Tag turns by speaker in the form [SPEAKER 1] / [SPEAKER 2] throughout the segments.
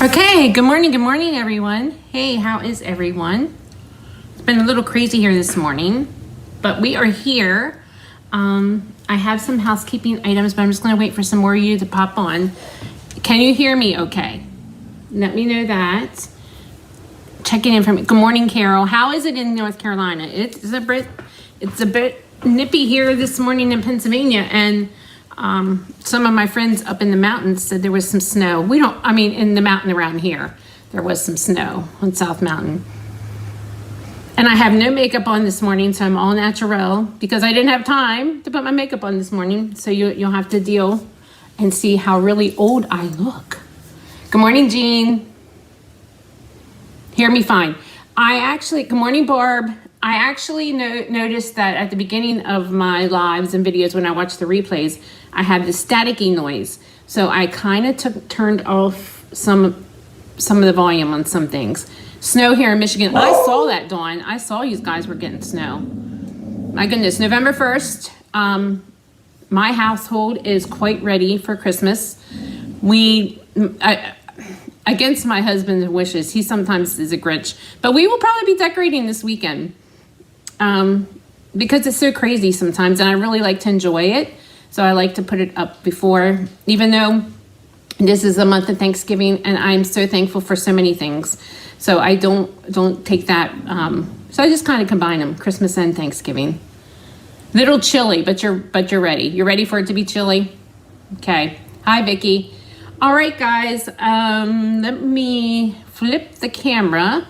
[SPEAKER 1] Okay, good morning, everyone. Hey, how is everyone? It's been a little crazy here this morning, but we are here. I have some housekeeping items, but I'm just going to wait for some more of you to pop on. Can you hear me okay? Let me know that. Checking in from good morning, Carol. How is it in North Carolina? It's a bit nippy here this morning in Pennsylvania, and some of my friends up in the mountains said there was some snow. In the mountain around here, there was some snow on South Mountain. And I have no makeup on this morning, so I'm all natural because I didn't have time to put my makeup on this morning. So you'll have to deal and see how really old I look. Good morning, Jean. Hear me fine. Good morning, Barb. I actually noticed that at the beginning of my lives and videos when I watch the replays, I have this staticky noise. So I kind of turned off some of the volume on some things. Snow here in Michigan. I saw that, Dawn. I saw you guys were getting snow. My goodness, November 1st, my household is quite ready for Christmas. Against my husband's wishes, he sometimes is a Grinch, but we will probably be decorating this weekend. Because it's so crazy sometimes, and I really like to enjoy it. So I like to put it up before, even though this is a month of Thanksgiving, and I'm so thankful for so many things. So I don't take that. So I just kind of combine them, Christmas and Thanksgiving. Little chilly, but you're ready. You're ready for it to be chilly? Okay. Hi, Vicki. All right, guys. Let me flip the camera.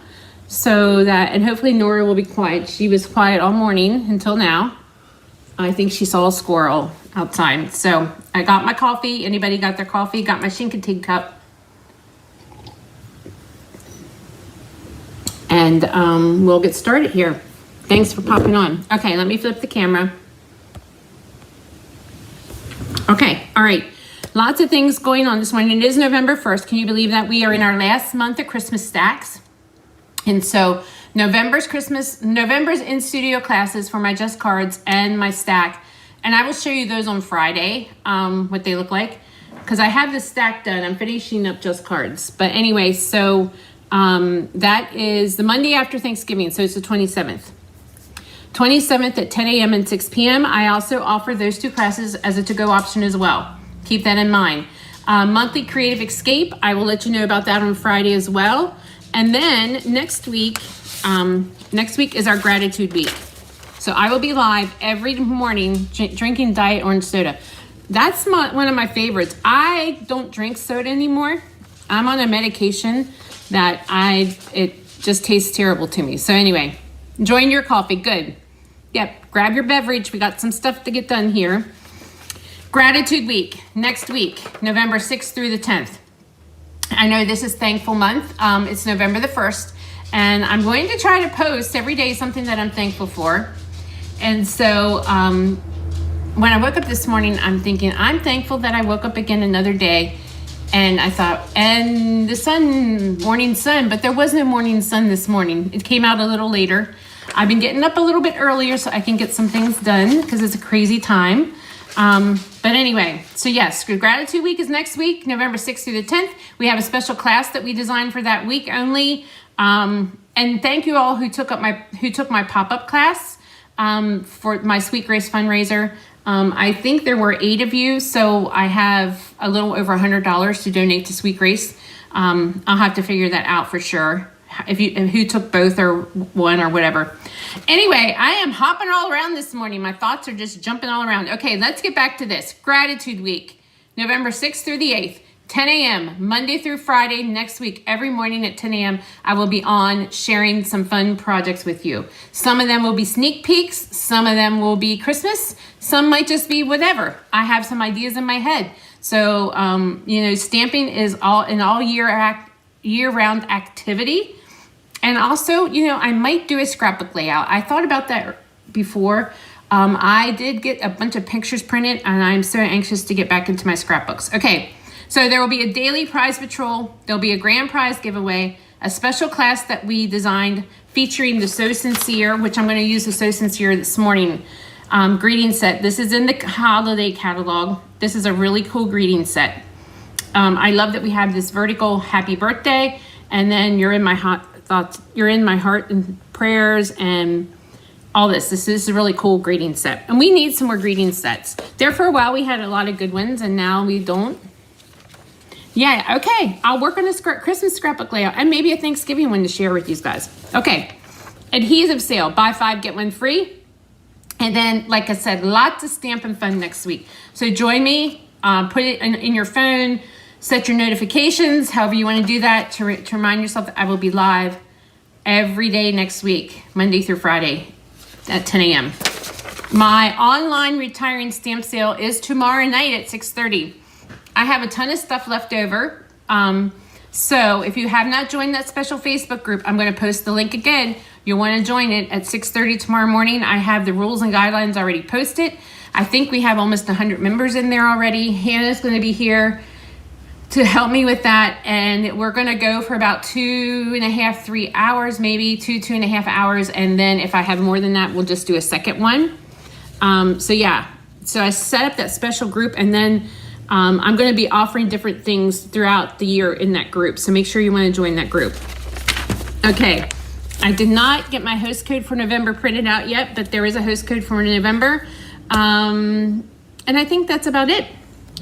[SPEAKER 1] And hopefully Nora will be quiet. She was quiet all morning until now. I think she saw a squirrel outside. So I got my coffee. Anybody got their coffee? Got my Shinkatig cup. And we'll get started here. Thanks for popping on. Okay, let me flip the camera. Okay, all right. Lots of things going on this morning. It is November 1st. Can you believe that? We are in our last month of Christmas stacks. And so November's in-studio classes for my Just Cards and my stack. And I will show you those on Friday, what they look like. Because I have this stack done. I'm finishing up Just Cards. But anyway, so that is the Monday after Thanksgiving. So it's the 27th. 27th at 10 a.m. and 6 p.m. I also offer those two classes as a to-go option as well. Keep that in mind. Monthly Creative Escape. I will let you know about that on Friday as well. And then next week is our gratitude week. So I will be live every morning drinking diet orange soda. That's one of my favorites. I don't drink soda anymore. I'm on a medication that it just tastes terrible to me. So anyway, enjoying your coffee. Good. Yep. Grab your beverage. We got some stuff to get done here. Gratitude week next week, November 6th through the 10th. I know this is Thankful Month. It's November the 1st, and I'm going to try to post every day something that I'm thankful for. And so when I woke up this morning, I'm thinking, I'm thankful that I woke up again another day. And I thought, and the morning sun, but there was no morning sun this morning. It came out a little later. I've been getting up a little bit earlier so I can get some things done because it's a crazy time. But anyway, so yes, Gratitude Week is next week, November 6th through the 10th. We have a special class that we designed for that week only. And thank you all who took my pop-up class for my Sweet Grace fundraiser. I think there were 8 of you, so I have a little over $100 to donate to Sweet Grace. I'll have to figure that out for sure. Who took both or one or whatever. Anyway, I am hopping all around this morning. My thoughts are just jumping all around. Okay, let's get back to this. Gratitude Week, November 6th through the 8th, 10 a.m., Monday through Friday. Next week, every morning at 10 a.m., I will be on sharing some fun projects with you. Some of them will be sneak peeks. Some of them will be Christmas. Some might just be whatever. I have some ideas in my head. So, stamping is an all year-round activity. And also, I might do a scrapbook layout. I thought about that before. I did get a bunch of pictures printed, and I'm so anxious to get back into my scrapbooks. Okay, so there will be a daily prize patrol. There'll be a grand prize giveaway, a special class that we designed featuring the So Sincere, which I'm going to use the So Sincere this morning greeting set. This is in the holiday catalog. This is a really cool greeting set. I love that we have this vertical happy birthday, and then you're in my hot thoughts, you're in my heart and prayers, and all this. This is a really cool greeting set. And we need some more greeting sets. There for a while we had a lot of good ones, and now we don't. Yeah, okay. I'll work on a Christmas scrapbook layout and maybe a Thanksgiving one to share with you guys. Okay. Adhesive sale. Buy 5, get 1 free. And then, like I said, lots of Stampin' Fun next week. So join me. Put it in your phone. Set your notifications, however you want to do that, to remind yourself that I will be live every day next week, Monday through Friday at 10 a.m. My online retiring stamp sale is tomorrow night at 6:30. I have a ton of stuff left over. So if you have not joined that special Facebook group, I'm going to post the link again. You'll want to join it at 6:30 tomorrow morning. I have the rules and guidelines already posted. I think we have almost 100 members in there already. Hannah's going to be here to help me with that. And we're going to go for about 2.5, 3 hours, maybe 2.5 hours. And then if I have more than that, we'll just do a second one. So yeah, so I set up that special group, and then I'm going to be offering different things throughout the year in that group. So make sure you want to join that group. Okay. I did not get my host code for November printed out yet, but there is a host code for November. And I think that's about it.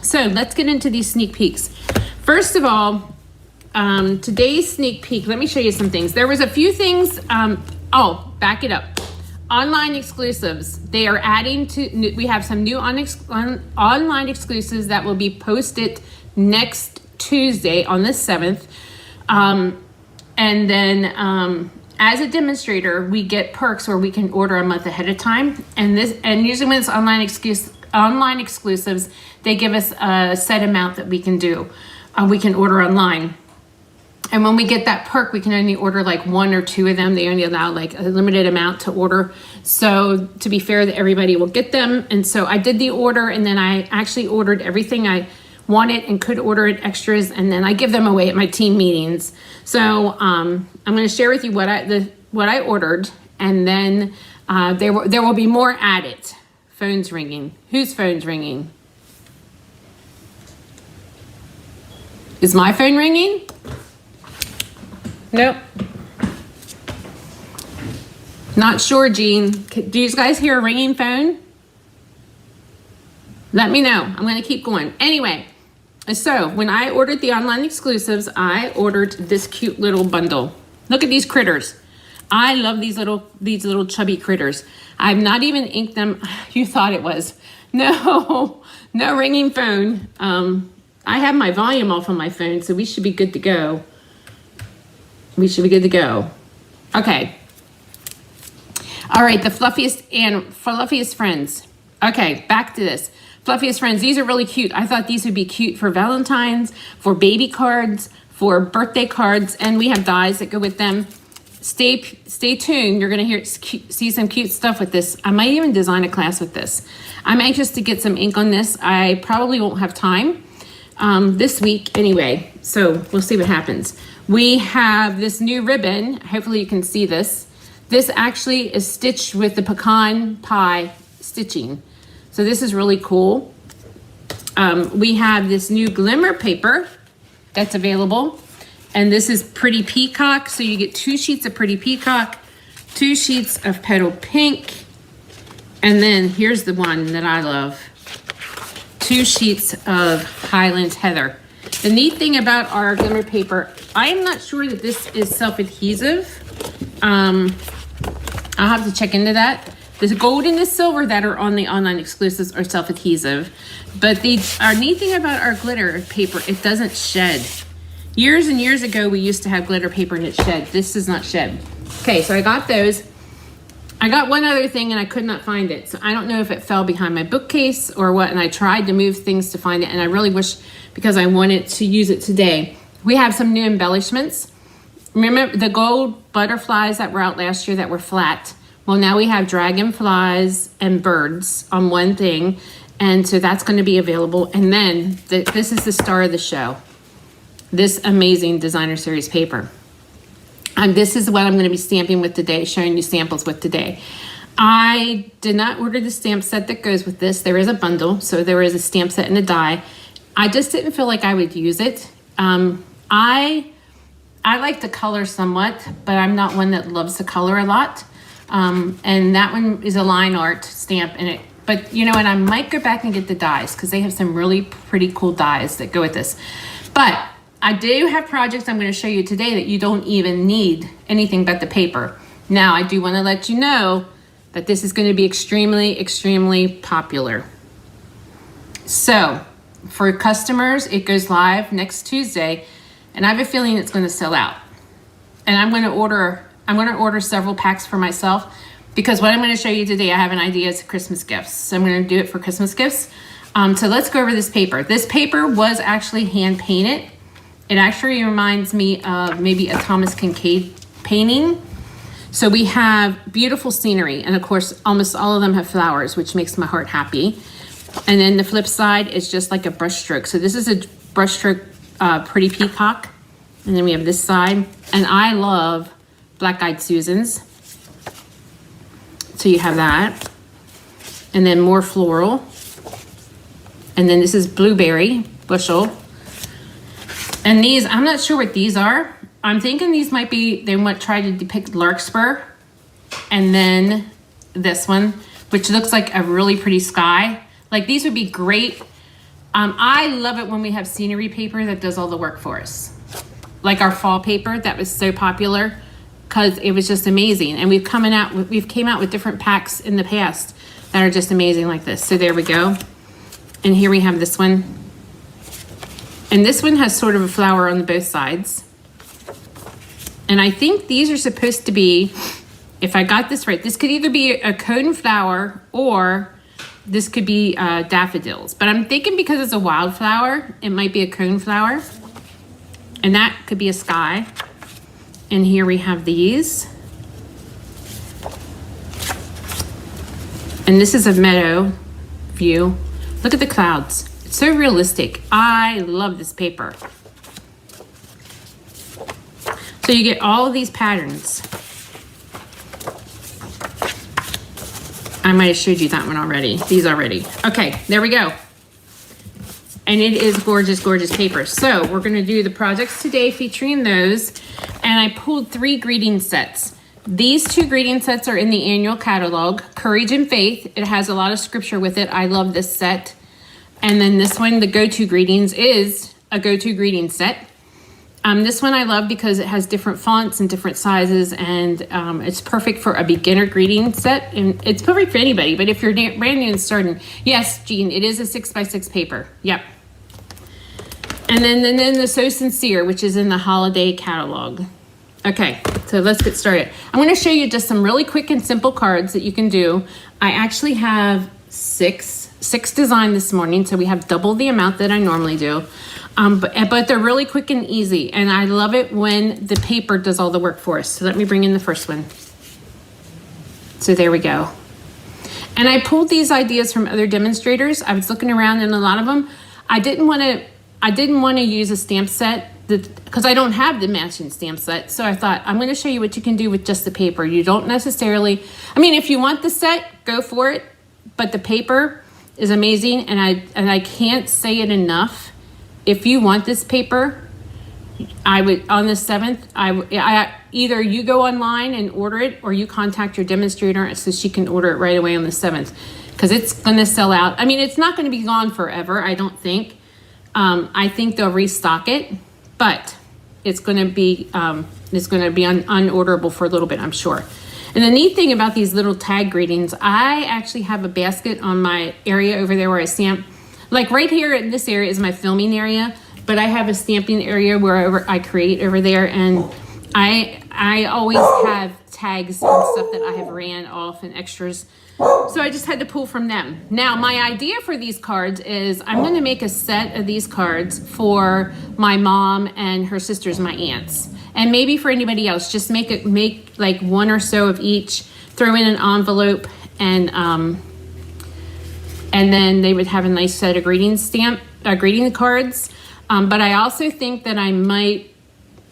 [SPEAKER 1] So let's get into these sneak peeks. First of all, today's sneak peek, let me show you some things. There was a few things, back it up. Online exclusives. They are adding to, we have some new online exclusives that will be posted next Tuesday on the 7th. And then as a demonstrator, we get perks where we can order a month ahead of time. And usually when it's online exclusives, they give us a set amount that we can do. We can order online. And when we get that perk, we can only order like 1 or 2 of them. They only allow like a limited amount to order. So to be fair, that everybody will get them. And so I did the order, and then I actually ordered everything I wanted and could order it extras, and then I give them away at my team meetings. So I'm going to share with you what I ordered, and then there will be more added. Phone's ringing. Whose phone's ringing? Is my phone ringing? Nope. Not sure, Jean. Do you guys hear a ringing phone? Let me know. I'm going to keep going. Anyway, so when I ordered the online exclusives, I ordered this cute little bundle. Look at these critters. I love these little chubby critters. I've not even inked them. You thought it was. No ringing phone. I have my volume off on my phone, so we should be good to go. Okay. All right, the fluffiest friends. Okay, back to this. Fluffiest friends, these are really cute. I thought these would be cute for Valentine's, for baby cards, for birthday cards, and we have dies that go with them. Stay tuned. You're going to see some cute stuff with this. I might even design a class with this. I'm anxious to get some ink on this. I probably won't have time this week anyway, so we'll see what happens. We have this new ribbon. Hopefully you can see this. This actually is stitched with the pecan pie stitching. So this is really cool. We have this new glimmer paper that's available. And this is Pretty Peacock. So you get 2 sheets of Pretty Peacock, 2 sheets of Petal Pink. And then here's the one that I love. 2 sheets of Highland Heather. The neat thing about our glimmer paper, I'm not sure that this is self-adhesive. I'll have to check into that. The gold and the silver that are on the online exclusives are self-adhesive. But our neat thing about our glitter paper, it doesn't shed. Years and years ago, we used to have glitter paper and it shed. This does not shed. Okay, so I got those. I got one other thing and I could not find it. So I don't know if it fell behind my bookcase or what. And I tried to move things to find it. And I really wish, because I wanted to use it today. We have some new embellishments. Remember the gold butterflies that were out last year that were flat? Well, now we have dragonflies and birds on one thing. And so that's going to be available. And then this is the star of the show. This amazing designer series paper. And this is what I'm going to be stamping with today, showing you samples with today. I did not order the stamp set that goes with this. There is a bundle, so there is a stamp set and a die. I just didn't feel like I would use it. I like to color somewhat, but I'm not one that loves to color a lot. And that one is a line art stamp in it. But you know what, I might go back and get the dies because they have some really pretty cool dies that go with this. But I do have projects I'm going to show you today that you don't even need anything but the paper. Now, I do want to let you know that this is going to be extremely, extremely popular. So, for customers, it goes live next Tuesday, and I have a feeling it's going to sell out. And I'm going to order several packs for myself because what I'm going to show you today, I have an idea as Christmas gifts. So I'm going to do it for Christmas gifts. So let's go over this paper. This paper was actually hand painted. It actually reminds me of maybe a Thomas Kincaid painting. So we have beautiful scenery, and of course, almost all of them have flowers, which makes my heart happy. And then the flip side is just like a brush stroke. So this is a brush stroke Pretty Peacock. And then we have this side. And I love Black Eyed Susans. So you have that. And then more floral. And then this is Blueberry Bushel. And these, I'm not sure what these are. I'm thinking these might be, they might try to depict Larkspur. And then this one, which looks like a really pretty sky. Like these would be great. I love it when we have scenery paper that does all the work for us. Like our fall paper that was so popular because it was just amazing. And we've came out with different packs in the past that are just amazing like this. So there we go. And here we have this one. And this one has sort of a flower on both sides. And I think these are supposed to be, if I got this right, this could either be a coneflower or this could be daffodils. But I'm thinking because it's a wildflower, it might be a coneflower. And that could be a sky. And here we have these. And this is a meadow view. Look at the clouds. It's so realistic. I love this paper. So you get all of these patterns. I might have showed you that one already. These already. Okay, there we go. And it is gorgeous, gorgeous paper. So we're gonna do the projects today featuring those. And I pulled 3 greeting sets. These 2 greeting sets are in the annual catalog, Courage and Faith. It has a lot of scripture with it. I love this set. And then this one, the Go-To Greetings, is a Go-To Greeting set. This one I love because it has different fonts and different sizes, and it's perfect for a beginner greeting set. And it's perfect for anybody, but if you're brand new and starting, yes, Jean, it is a 6x6 paper. Yep. And then the So Sincere, which is in the holiday catalog. Okay, so let's get started. I'm going to show you just some really quick and simple cards that you can do. I actually have six designed this morning, so we have double the amount that I normally do. But they're really quick and easy, and I love it when the paper does all the work for us. So let me bring in the first one. So there we go. And I pulled these ideas from other demonstrators. I was looking around, and a lot of them, I didn't want to use a stamp set because I don't have the matching stamp set. So I thought I'm going to show you what you can do with just the paper. You don't necessarily, I mean, if you want the set, go for it. But the paper is amazing, and I can't say it enough. If you want this paper, I would, on the 7th, I either you go online and order it, or you contact your demonstrator so she can order it right away on the 7th, because it's going to sell out. I mean, it's not going to be gone forever, I don't think. I think they'll restock it, but it's going to be unorderable for a little bit, I'm sure. And the neat thing about these little tag greetings, I actually have a basket on my area over there where I stamp. Like right here in this area is my filming area, but I have a stamping area where I create over there, and I always have tags and stuff that I have ran off and extras. So I just had to pull from them. Now my idea for these cards is I'm going to make a set of these cards for my mom and her sisters, my aunts. And maybe for anybody else, just make like 1 or so of each, throw in an envelope, and then they would have a nice set of greeting cards. But I also think that I might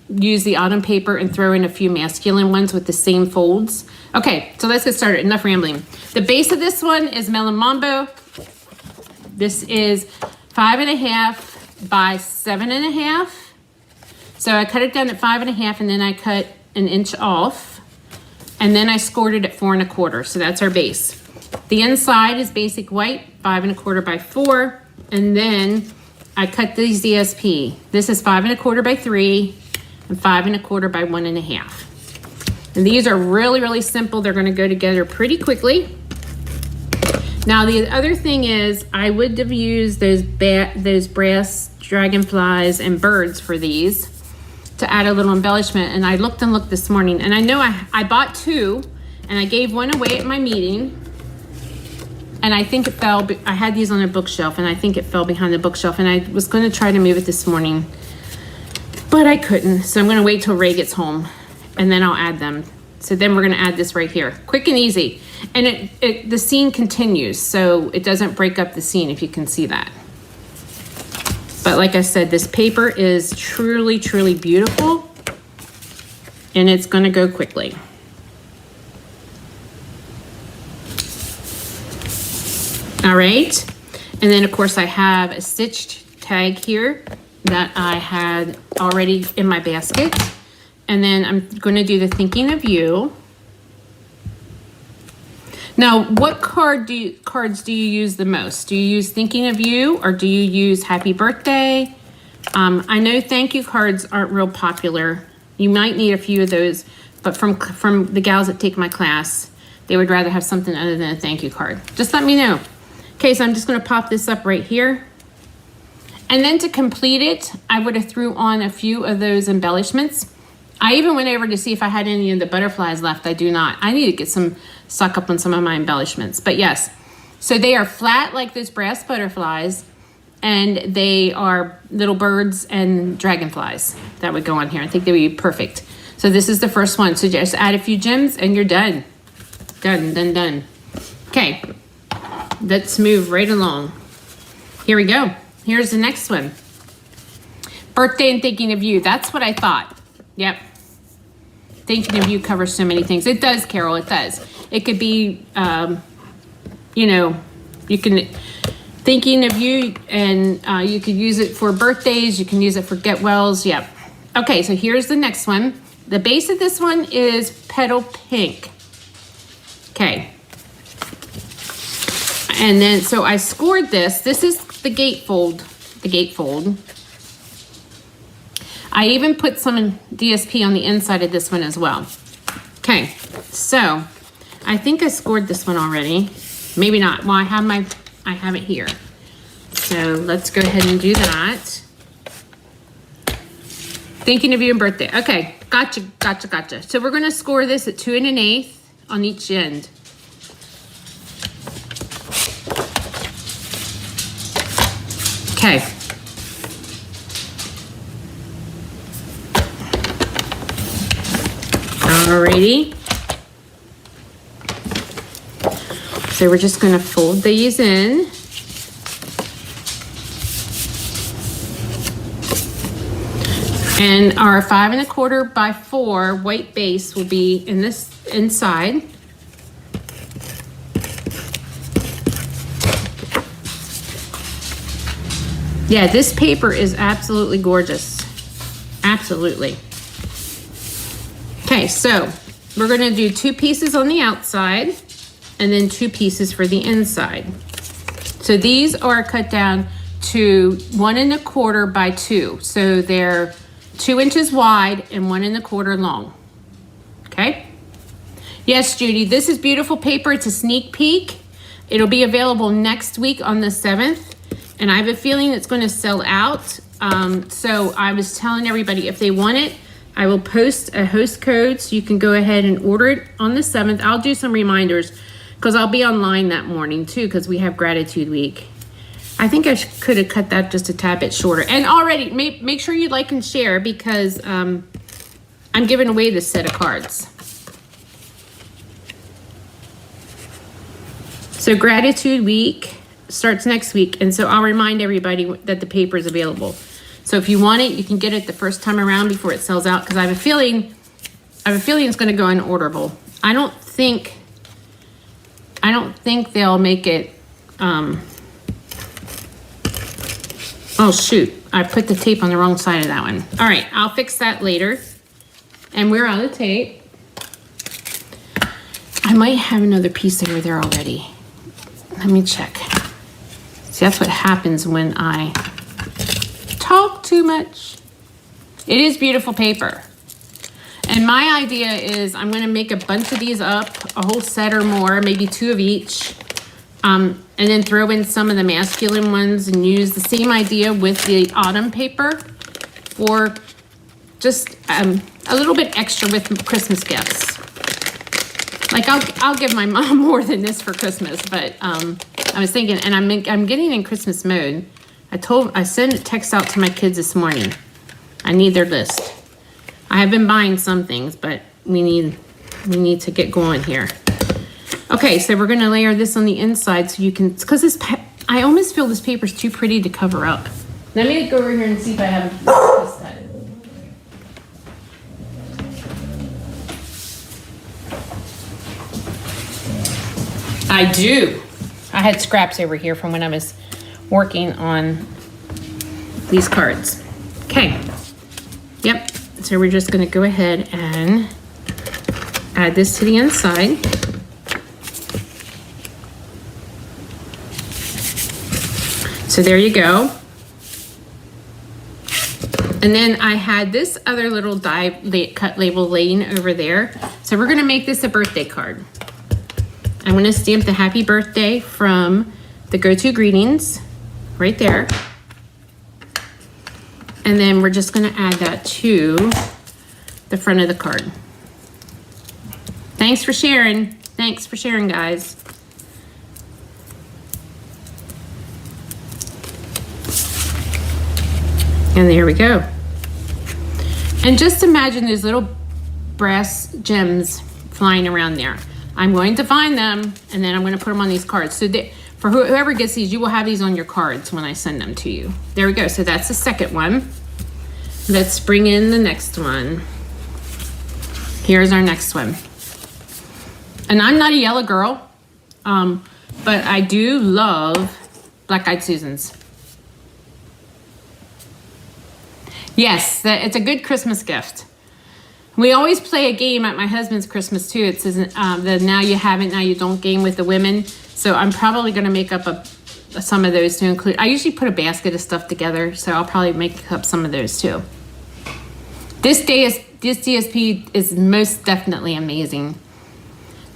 [SPEAKER 1] use the autumn paper and throw in a few masculine ones with the same folds. Okay, so let's get started. Enough rambling. The base of this one is Melon Mambo. This is 5.5 by 7.5. So I cut it down at 5.5, and then I cut an inch off, and then I scored it at 4.25. So that's our base. The inside is basic white, 5.25 by 4, and then I cut these DSP. This is 5.25 by 3 and 5.25 by 1.5. And these are really, really simple. They're gonna go together pretty quickly. Now the other thing is I would have used those brass dragonflies and birds for these to add a little embellishment. And I looked and looked this morning, and I know I bought 2, and I gave one away at my meeting. And I think it fell, I had these on a bookshelf, and I think it fell behind the bookshelf, and I was gonna try to move it this morning, but I couldn't. So I'm gonna wait till Ray gets home, and then I'll add them. So then we're gonna add this right here. Quick and easy. And the scene continues, so it doesn't break up the scene, if you can see that. But like I said, this paper is truly, truly beautiful, and it's gonna go quickly. All right, and then of course I have a stitched tag here that I had already in my basket. And then I'm gonna do the thinking of you. Now, what cards do you use the most? Do you use thinking of you, or do you use happy birthday? I know thank you cards aren't real popular. You might need a few of those, but from the gals that take my class, they would rather have something other than a thank you card. Just let me know. Okay, so I'm just gonna pop this up right here. And then to complete it, I would have threw on a few of those embellishments. I even went over to see if I had any of the butterflies left. I do not. I need to get some suck up on some of my embellishments. But yes, so they are flat like those brass butterflies, and they are little birds and dragonflies that would go on here. I think they would be perfect. So this is the first one. So just add a few gems and you're done. Done, done, done. Okay, let's move right along. Here we go. Here's the next one. Birthday and thinking of you. That's what I thought. Yep. Thinking of you covers so many things. It does, Carol, it does. It could be, you know, you can, thinking of you, and you could use it for birthdays. You can use it for get wells. Yep. Okay, so here's the next one. The base of this one is petal pink. Okay. And then, so I scored this. This is the gatefold, I even put some DSP on the inside of this one as well. Okay, so I think I scored this one already. Maybe not. Well, I have it here. So let's go ahead and do that. Thinking of you and birthday. Okay, gotcha, gotcha, gotcha. So we're gonna score this at 2 1/8 on each end. Okay. Alrighty. So we're just going to fold these in. And our 5 1/4 by 4 white base will be in this inside. Yeah, this paper is absolutely gorgeous. Absolutely. Okay, so we're gonna do 2 pieces on the outside and then 2 pieces for the inside. So these are cut down to 1 1/4 by 2. So they're 2 inches wide and 1 1/4 long. Okay? Yes, Judy, this is beautiful paper. It's a sneak peek. It'll be available next week on the 7th. And I have a feeling it's going to sell out. So I was telling everybody if they want it, I will post a host code so you can go ahead and order it on the 7th. I'll do some reminders because I'll be online that morning too because we have Gratitude Week. I think I could have cut that just a tad bit shorter. And already, make sure you like and share because I'm giving away this set of cards. So Gratitude Week starts next week, and so I'll remind everybody that the paper is available. So if you want it, you can get it the first time around before it sells out because I have a feeling it's going to go unorderable. I don't think they'll make it. Oh shoot! I put the tape on the wrong side of that one. All right, I'll fix that later. And we're on the tape. I might have another piece over there already. Let me check. See, that's what happens when I talk too much. It is beautiful paper. And my idea is I'm gonna make a bunch of these up, a whole set or more, maybe 2 of each. And then throw in some of the masculine ones and use the same idea with the autumn paper for just a little bit extra with Christmas gifts. Like I'll give my mom more than this for Christmas, but I was thinking, and I'm getting in Christmas mode. I sent a text out to my kids this morning. I need their list. I have been buying some things, but we need to get going here. Okay, so we're gonna layer this on the inside so you can, because I almost feel this paper's too pretty to cover up. Let me go over here and see if I have a piece cut. I do. I had scraps over here from when I was working on these cards. Okay. Yep. So we're just going to go ahead and add this to the inside. So there you go. And then I had this other little die cut label laying over there. So we're going to make this a birthday card. I'm going to stamp the happy birthday from the go-to greetings right there. And then we're just going to add that to the front of the card. Thanks for sharing. Thanks for sharing, guys. And there we go. And just imagine those little brass gems flying around there. I'm going to find them, and then I'm going to put them on these cards. So for whoever gets these, you will have these on your cards when I send them to you. There we go. So that's the second one. Let's bring in the next one. Here's our next one. And I'm not a yellow girl, but I do love Black Eyed Susans. Yes, it's a good Christmas gift. We always play a game at my husband's Christmas too. It says the now you haven't, now you don't game with the women. So I'm probably going to make up some of those to include. I usually put a basket of stuff together, so I'll probably make up some of those too. This DSP is most definitely amazing.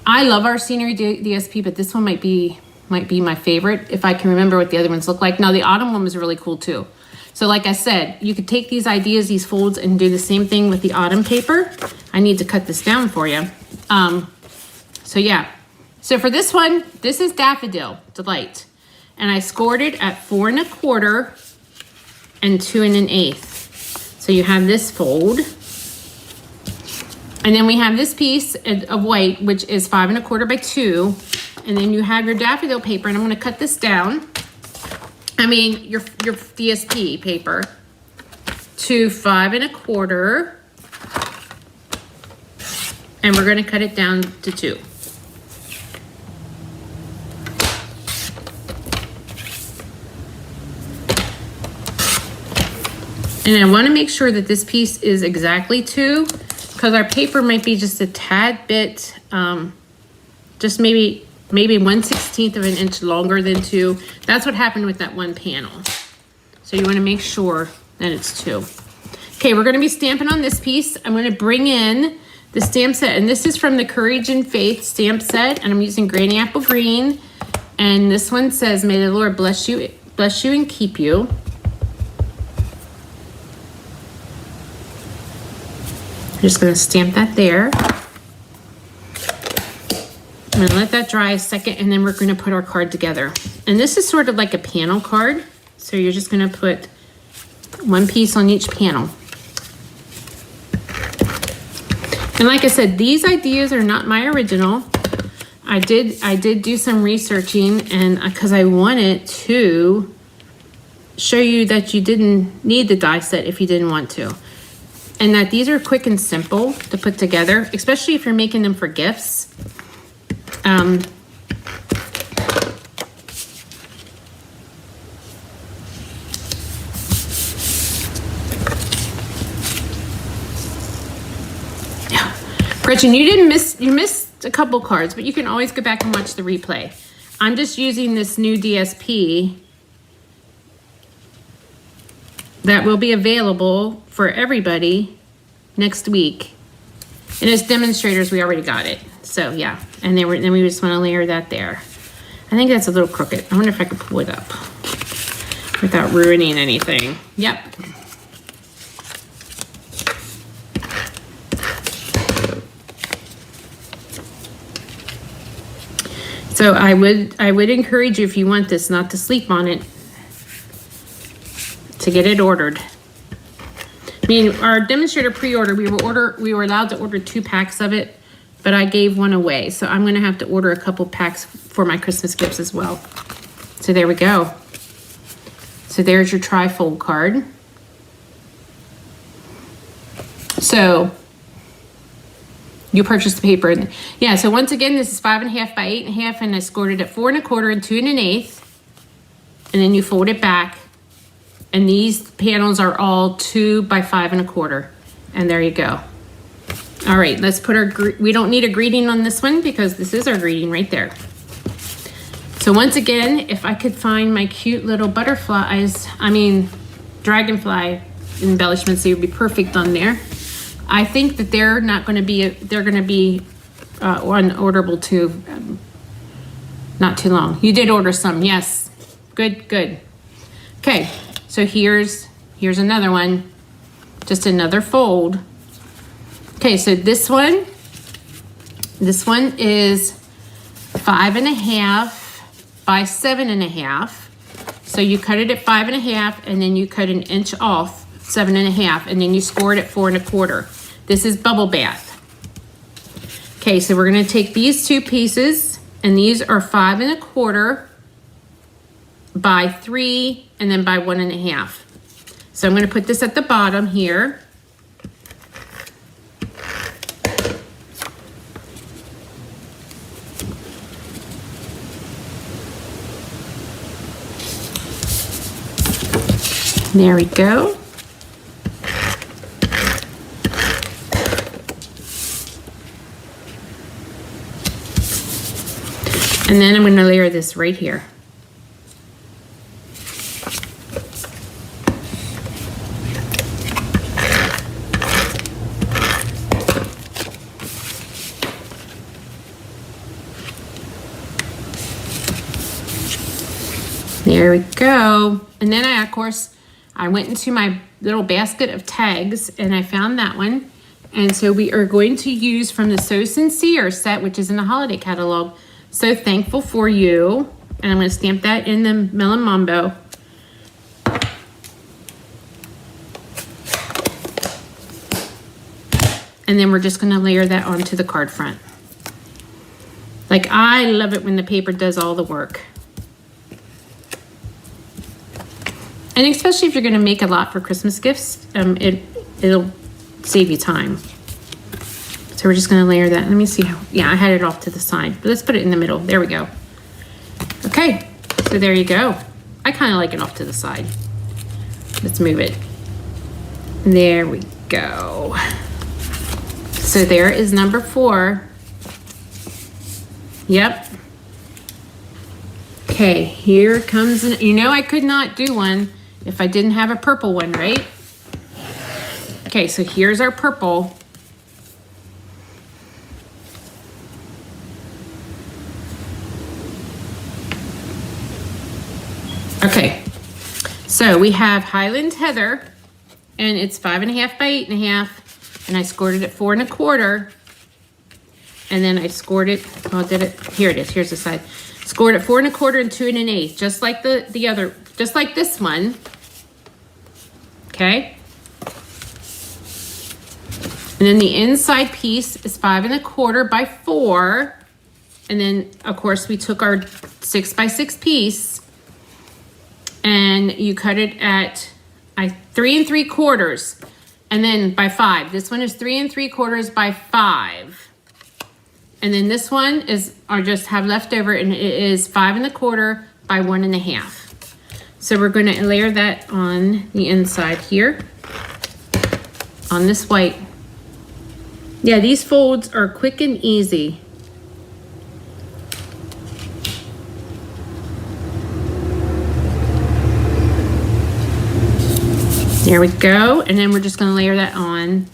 [SPEAKER 1] I love our scenery DSP, but this one might be my favorite if I can remember what the other ones look like. Now the autumn one was really cool too. So like I said, you could take these ideas, these folds, and do the same thing with the autumn paper. I need to cut this down for you. So yeah. So for this one, this is Daffodil Delight. And I scored it at 4 1/4 and 2 1/8. So you have this fold. And then we have this piece of white, which is 5 1/4 by 2. And then you have your daffodil paper, and I'm gonna cut this down. I mean, your DSP paper to 5 1/4, and we're going to cut it down to 2. And I want to make sure that this piece is exactly 2, because our paper might be just a tad bit, just maybe 1/16 of an inch longer than 2. That's what happened with that one panel. So you want to make sure that it's 2. Okay, we're going to be stamping on this piece. I'm going to bring in the stamp set, and this is from the Courage and Faith stamp set, and I'm using Granny Apple Green. And this one says, "May the Lord bless you and keep you." I'm just going to stamp that there. I'm going to let that dry a second, and then we're going to put our card together. And this is sort of like a panel card. So you're just going to put one piece on each panel. And like I said, these ideas are not my original. I did do some researching, and because I wanted to show you that you didn't need the die set if you didn't want to. And that these are quick and simple to put together, especially if you're making them for gifts. Gretchen, you missed a couple cards, but you can always go back and watch the replay. I'm just using this new DSP that will be available for everybody next week. And as demonstrators, we already got it. So yeah, and then we just want to layer that there. I think that's a little crooked. I wonder if I could pull it up without ruining anything. Yep. So I would encourage you, if you want this, not to sleep on it, to get it ordered. I mean, our demonstrator pre-order, we were allowed to order 2 packs of it, but I gave one away. So I'm gonna have to order a couple packs for my Christmas gifts as well. So there we go. So there's your tri-fold card. So you purchased the paper. Yeah, so once again, this is 5.5 by 8.5, and I scored it at 4 1/4 and 2 1/8. And then you fold it back. And these panels are all 2 by 5 1/4. And there you go. All right, let's put our, we don't need a greeting on this one because this is our greeting right there. So once again, if I could find my cute little butterflies, dragonfly embellishments, they would be perfect on there. I think that they're not going to be, they're going to be unorderable too, not too long. You did order some, yes. Good, good. Okay, so here's another one, just another fold. Okay, so this one is 5.5 by 7.5. So you cut it at 5.5, and then you cut 1 inch off 7.5, and then you score it at 4 1/4. This is bubble bath. Okay, so we're gonna take these 2 pieces, and these are 5 1/4 by 3, and then by 1 1/2. So I'm gonna put this at the bottom here. There we go. And then I'm going to layer this right here. There we go. And then I, of course, I went into my little basket of tags and I found that one. And so we are going to use from the So Sincere set, which is in the holiday catalog, So Thankful for You. And I'm going to stamp that in the Melon Mambo. And then we're just going to layer that onto the card front. Like, I love it when the paper does all the work. And especially if you're going to make a lot for Christmas gifts, it'll save you time. So we're just going to layer that. Let me see how, yeah, I had it off to the side. But let's put it in the middle. There we go. Okay, so there you go. I kind of like it off to the side. Let's move it. There we go. So there is number 4. Yep. Okay, here comes, you know I could not do one if I didn't have a purple one, right? Okay, so here's our purple. Okay, so we have Highland Heather, and it's 5.5 by 8.5, and I scored it at 4 1/4, and then I scored it, oh, did it? Here it is, here's the side. Scored at 4 1/4 and 2 1/8, just like the other, just like this one. Okay. And then the inside piece is 5 1/4 by 4. And then of course we took our 6 by 6 piece and you cut it at 3 3/4 and then by 5. This one is 3 3/4 by 5. And then this one is, I just have leftover, and it is 5 1/4 by 1 1/2. So we're going to layer that on the inside here, on this white. Yeah, these folds are quick and easy. There we go. And then we're just going to layer that on.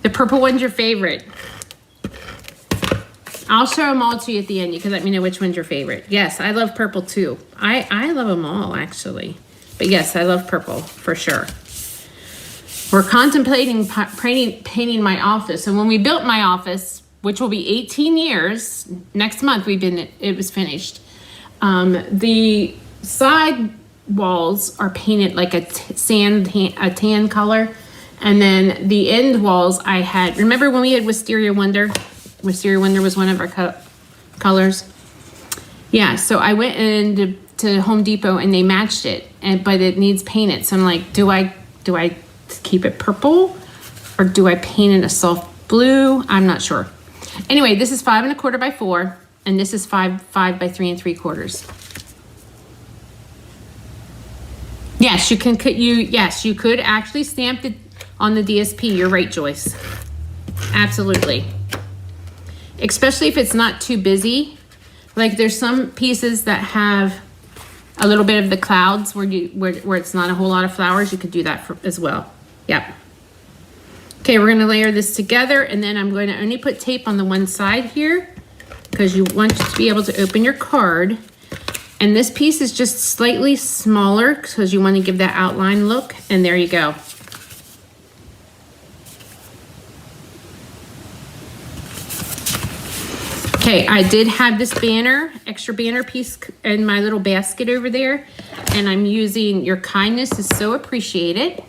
[SPEAKER 1] The purple one's your favorite. I'll show them all to you at the end. You can let me know which one's your favorite. Yes, I love purple too. I love them all actually. But yes, I love purple for sure. We're contemplating painting my office. And when we built my office, which will be 18 years, next month it was finished. The side walls are painted like a tan color. And then the end walls I had, remember when we had Wisteria Wonder? Wisteria Wonder was one of our colors. Yeah, so I went into Home Depot and they matched it, but it needs painted. So I'm like, do I keep it purple or do I paint it a soft blue? I'm not sure. Anyway, this is 5 1/4 by 4, and this is 5 by 3 3/4. Yes, you could actually stamp it on the DSP. You're right, Joyce. Absolutely. Especially if it's not too busy. Like there's some pieces that have a little bit of the clouds where it's not a whole lot of flowers. You could do that as well. Yep. Okay, we're going to layer this together, and then I'm going to only put tape on the one side here because you want to be able to open your card. And this piece is just slightly smaller because you want to give that outline look. And there you go. Okay, I did have this extra banner piece in my little basket over there, and I'm using Your Kindness is So Appreciated.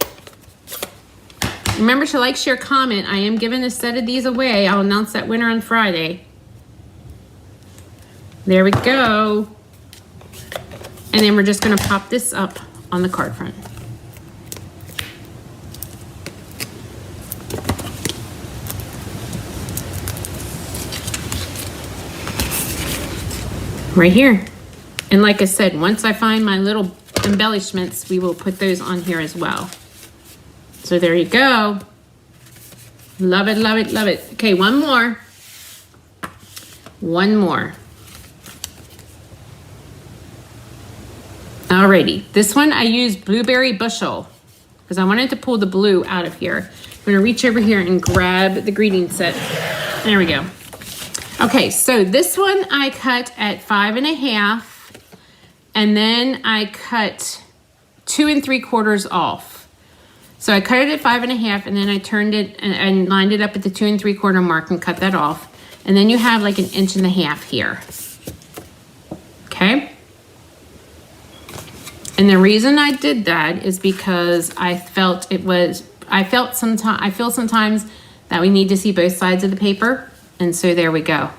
[SPEAKER 1] Remember to like, share, comment. I am giving a set of these away. I'll announce that winner on Friday. There we go. And then we're just gonna pop this up on the card front. Right here. And like I said, once I find my little embellishments, we will put those on here as well. So there you go. Love it, love it, love it. Okay, one more. One more. Alrighty, this one I used Blueberry Bushel because I wanted to pull the blue out of here. I'm gonna reach over here and grab the greeting set. There we go. Okay, so this one I cut at 5 1/2, and then I cut 2 3/4 off. So I cut it at 5 1/2, and then I turned it and lined it up at the 2 3/4 mark and cut that off. And then you have like 1 1/2 inches here. Okay. And the reason I did that is because I feel sometimes that we need to see both sides of the paper. And so there we go.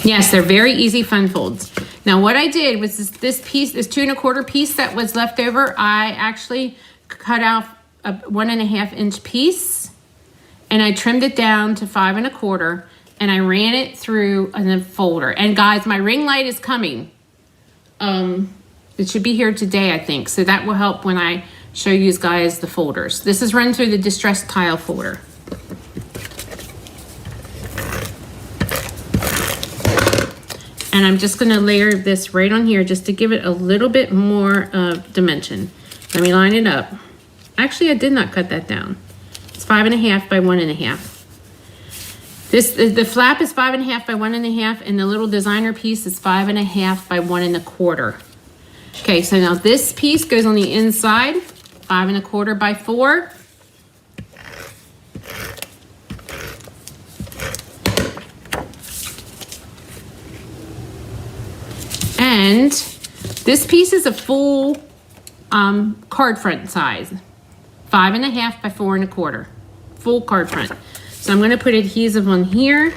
[SPEAKER 1] Yes, they're very easy fun folds. Now what I did was this 2 1/4 piece that was left over, I actually cut out a 1 1/2 inch piece and I trimmed it down to 5 1/4 and I ran it through a folder. And guys, my ring light is coming. It should be here today, I think. So that will help when I show you guys the folders. This is run through the distressed tile folder. And I'm just gonna layer this right on here just to give it a little bit more dimension. Let me line it up. Actually, I did not cut that down. It's 5 1/2 by 1 1/2. The flap is 5 1/2 by 1 1/2, and the little designer piece is 5 1/2 by 1 1/4. Okay, so now this piece goes on the inside, 5 1/4 by 4. And this piece is a full card front size, 5 1/2 by 4 1/4, full card front. So I'm gonna put adhesive on here,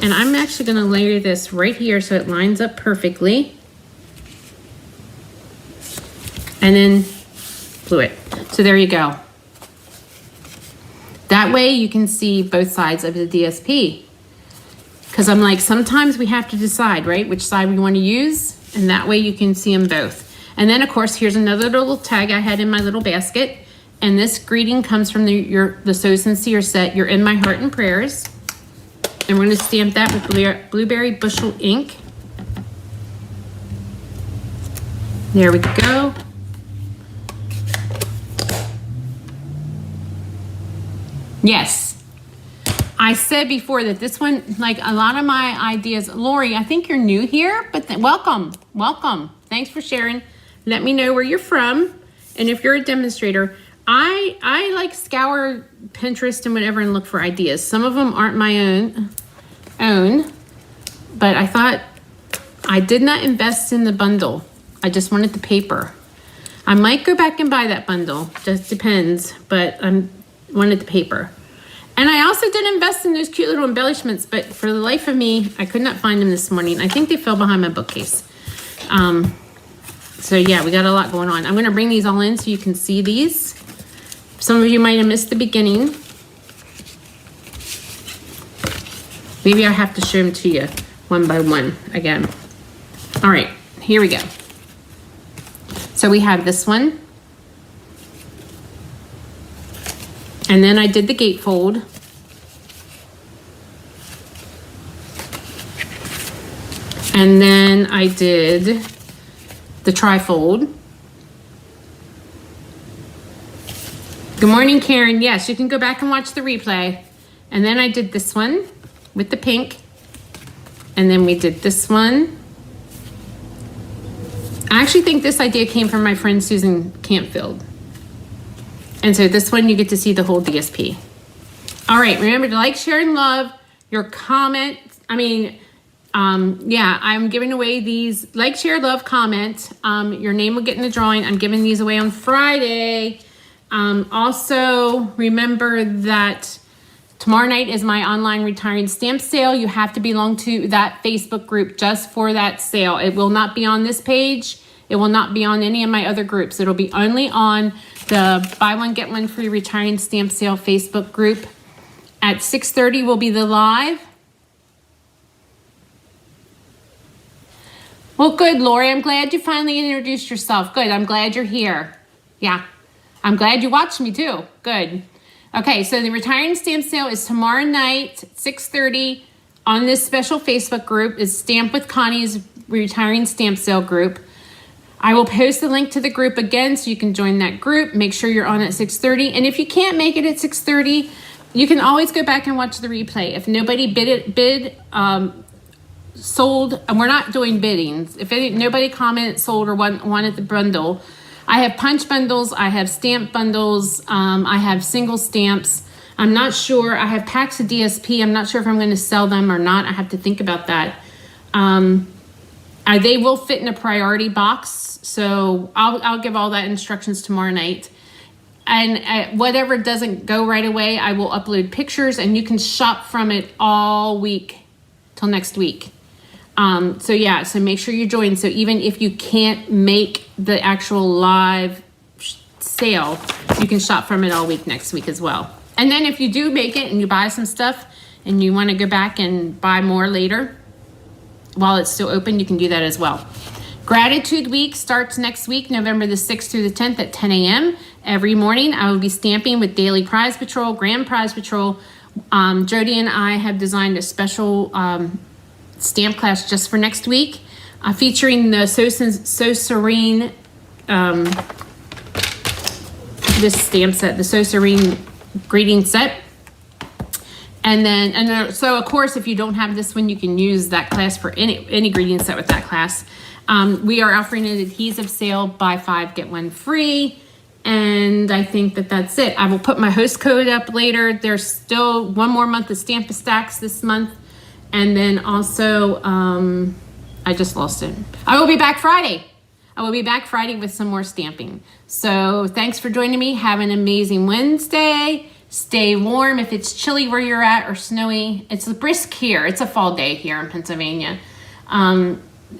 [SPEAKER 1] and I'm actually gonna layer this right here so it lines up perfectly. And then glue it. So there you go. That way you can see both sides of the DSP. Because I'm like, sometimes we have to decide, right, which side we want to use, and that way you can see them both. And then, of course, here's another little tag I had in my little basket. And this greeting comes from the So Sincere set, You're in My Heart and Prayers. And we're going to stamp that with Blueberry Bushel ink. There we go. Yes. I said before that this one, like a lot of my ideas, Lori, I think you're new here, but welcome. Thanks for sharing. Let me know where you're from. And if you're a demonstrator, I like scour Pinterest and whatever and look for ideas. Some of them aren't my own, but I thought I did not invest in the bundle. I just wanted the paper. I might go back and buy that bundle, just depends, but I wanted the paper. And I also did invest in those cute little embellishments, but for the life of me, I could not find them this morning. I think they fell behind my bookcase. So yeah, we got a lot going on. I'm gonna bring these all in so you can see these. Some of you might have missed the beginning. Maybe I have to show them to you one by one again. All right, here we go. So we have this one. And then I did the gatefold. And then I did the trifold. Good morning, Karen. Yes, you can go back and watch the replay. And then I did this one with the pink. And then we did this one. I actually think this idea came from my friend Susan Campfield. And so this one, you get to see the whole DSP. All right, remember to like, share, and love your comment. Yeah, I'm giving away these like, share, love, comment. Your name will get in the drawing. I'm giving these away on Friday. Also, remember that tomorrow night is my online retiring stamp sale. You have to belong to that Facebook group just for that sale. It will not be on this page. It will not be on any of my other groups. It'll be only on the buy one, get one free retiring stamp sale Facebook group. At 6:30 will be the live. Well, good, Lori. I'm glad you finally introduced yourself. Good. I'm glad you're here. Yeah. I'm glad you watched me too. Good. Okay, so the retiring stamp sale is tomorrow night, 6:30 on this special Facebook group. It's Stamp with Connie's retiring stamp sale group. I will post the link to the group again so you can join that group. Make sure you're on at 6:30. And if you can't make it at 6:30, you can always go back and watch the replay. If nobody sold, and we're not doing biddings. If nobody commented, sold, or wanted the bundle, I have punch bundles, I have stamp bundles, I have single stamps. I'm not sure. I have packs of DSP. I'm not sure if I'm going to sell them or not. I have to think about that. They will fit in a priority box, so I'll give all that instructions tomorrow night. And whatever doesn't go right away, I will upload pictures, and you can shop from it all week till next week. So make sure you join. So even if you can't make the actual live sale, you can shop from it all week next week as well. And then if you do make it and you buy some stuff and you want to go back and buy more later while it's still open, you can do that as well. Gratitude Week starts next week, November the 6th through the 10th at 10 a.m. Every morning I will be stamping with Daily Prize Patrol, Grand Prize Patrol. Jody and I have designed a special stamp class just for next week, featuring the So Serene, this stamp set, the So Serene greeting set. And then, so of course, if you don't have this one, you can use that class for any greeting set with that class. We are offering an adhesive sale, buy 5, get 1 free. And I think that's it. I will put my host code up later. There's still one more month of Stamp-A-Stacks this month. And then also, I just lost it. I will be back Friday. I will be back Friday with some more stamping. So thanks for joining me. Have an amazing Wednesday. Stay warm if it's chilly where you're at or snowy. It's brisk here. It's a fall day here in Pennsylvania.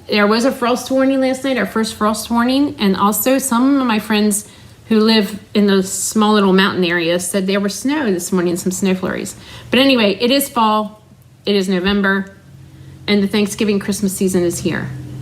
[SPEAKER 1] There was a frost warning last night, our first frost warning. And also some of my friends who live in those small little mountain areas said there was snow this morning, some snow flurries. But anyway, it is fall. It is November, and the Thanksgiving Christmas season is here.